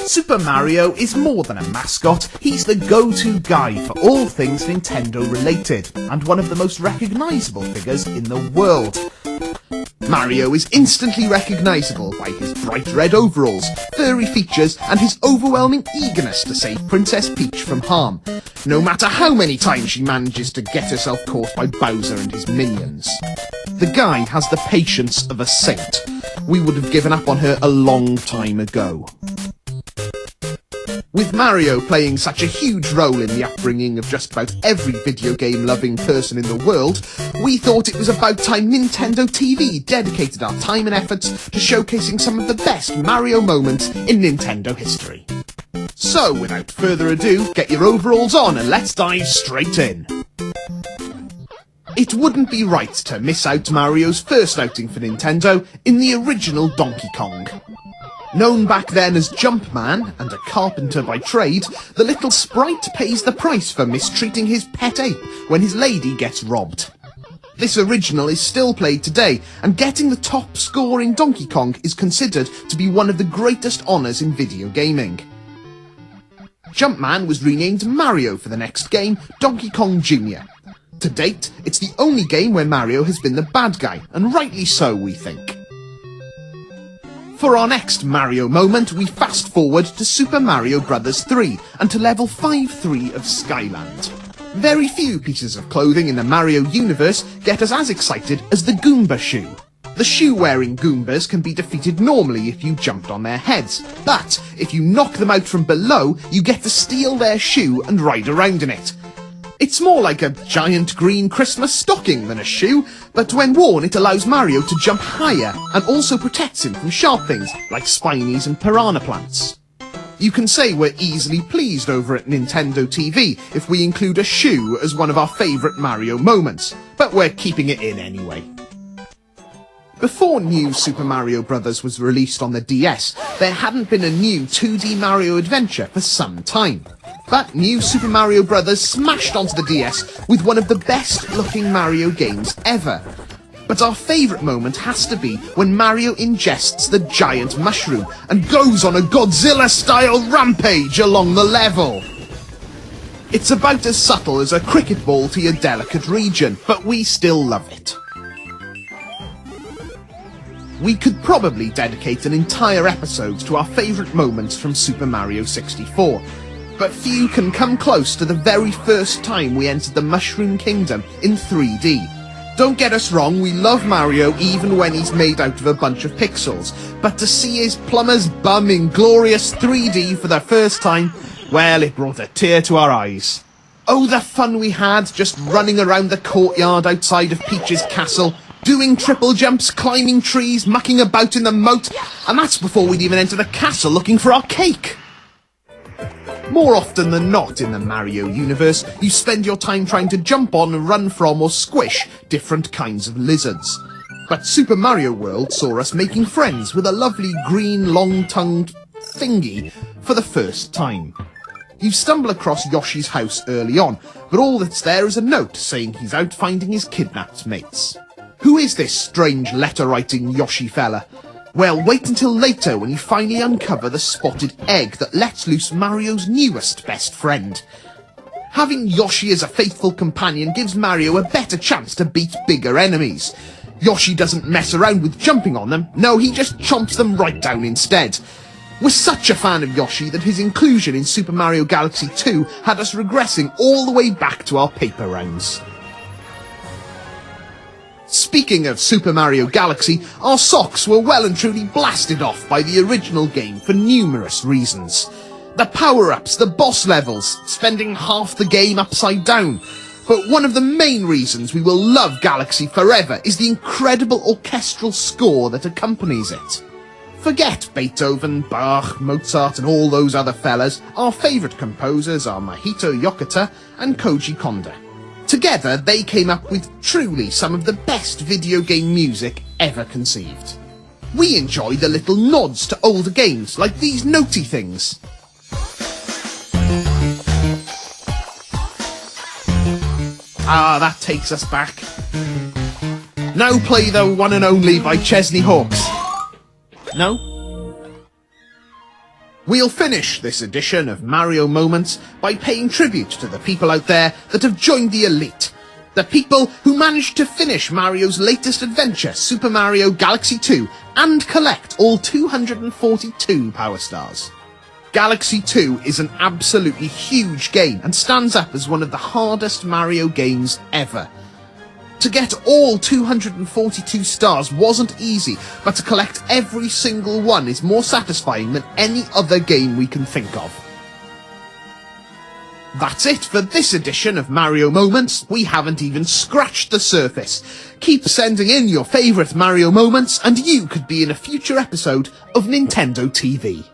Super Mario is more than a mascot, he's the go-to guy for all things Nintendo related, and one of the most recognisable figures in the world. Mario is instantly recognisable by his bright red overalls, furry features, and his overwhelming eagerness to save Princess Peach from harm, no matter how many times she manages to get herself caught by Bowser and his minions. The guy has the patience of a saint. We would have given up on her a long time ago. With Mario playing such a huge role in the upbringing of just about every video game loving person in the world, we thought it was about time Nintendo TV dedicated our time and efforts to showcasing some of the best Mario moments in Nintendo history. So, without further ado, get your overalls on and let's dive straight in. It wouldn't be right to miss out Mario's first outing for Nintendo in the original Donkey Kong. Known back then as Jumpman, and a carpenter by trade, the little sprite pays the price for mistreating his pet ape when his lady gets robbed. This original is still played today, and getting the top score in Donkey Kong is considered to be one of the greatest honours in video gaming. Jumpman was renamed Mario for the next game, Donkey Kong Jr. To date, it's the only game where Mario has been the bad guy, and rightly so, we think. For our next Mario moment, we fast forward to Super Mario Bros. 3 and to level 5-3 of Skyland. Very few pieces of clothing in the Mario universe get us as excited as the Goomba Shoe. The shoe-wearing Goombas can be defeated normally if you jumped on their heads, but if you knock them out from below, you get to steal their shoe and ride around in it. It's more like a giant green Christmas stocking than a shoe, but when worn it allows Mario to jump higher and also protects him from sharp things like spinies and piranha plants. You can say we're easily pleased over at Nintendo TV if we include a shoe as one of our favourite Mario moments, but we're keeping it in anyway. Before New Super Mario Bros. Was released on the DS, there hadn't been a new 2D Mario adventure for some time. But New Super Mario Bros. Smashed onto the DS with one of the best looking Mario games ever. But our favourite moment has to be when Mario ingests the giant mushroom and goes on a Godzilla-style rampage along the level. It's about as subtle as a cricket ball to your delicate region, but we still love it. We could probably dedicate an entire episode to our favourite moments from Super Mario 64, but few can come close to the very first time we entered the Mushroom Kingdom in 3D. Don't get us wrong, we love Mario even when he's made out of a bunch of pixels, but to see his plumber's bum in glorious 3D for the first time, well, it brought a tear to our eyes. Oh, the fun we had just running around the courtyard outside of Peach's castle, doing triple jumps, climbing trees, mucking about in the moat, and that's before we'd even enter the castle looking for our cake. More often than not in the Mario universe, you spend your time trying to jump on, run from, or squish different kinds of lizards. But Super Mario World saw us making friends with a lovely green long-tongued thingy for the first time. You stumble across Yoshi's house early on, but all that's there is a note saying he's out finding his kidnapped mates. Who is this strange letter-writing Yoshi fella? Well, wait until later when you finally uncover the spotted egg that lets loose Mario's newest best friend. Having Yoshi as a faithful companion gives Mario a better chance to beat bigger enemies. Yoshi doesn't mess around with jumping on them, no, he just chomps them right down instead. We're such a fan of Yoshi that his inclusion in Super Mario Galaxy 2 had us regressing all the way back to our paper rounds. Speaking of Super Mario Galaxy, our socks were well and truly blasted off by the original game for numerous reasons. The power-ups, the boss levels, spending half the game upside down. But one of the main reasons we will love Galaxy forever is the incredible orchestral score that accompanies it. Forget Beethoven, Bach, Mozart and all those other fellas, our favourite composers are Mahito Yokota and Koji Kondo. Together, they came up with truly some of the best video game music ever conceived. We enjoy the little nods to older games, like these notey things. Ah, that takes us back. Now play the one and only by Chesney Hawkes. No? We'll finish this edition of Mario Moments by paying tribute to the people out there that have joined the elite. The people who managed to finish Mario's latest adventure, Super Mario Galaxy 2, and collect all 242 Power Stars. Galaxy 2 is an absolutely huge game and stands up as one of the hardest Mario games ever. To get all 242 stars wasn't easy, but to collect every single one is more satisfying than any other game we can think of. That's it for this edition of Mario Moments. We haven't even scratched the surface. Keep sending in your favourite Mario moments and you could be in a future episode of Nintendo TV.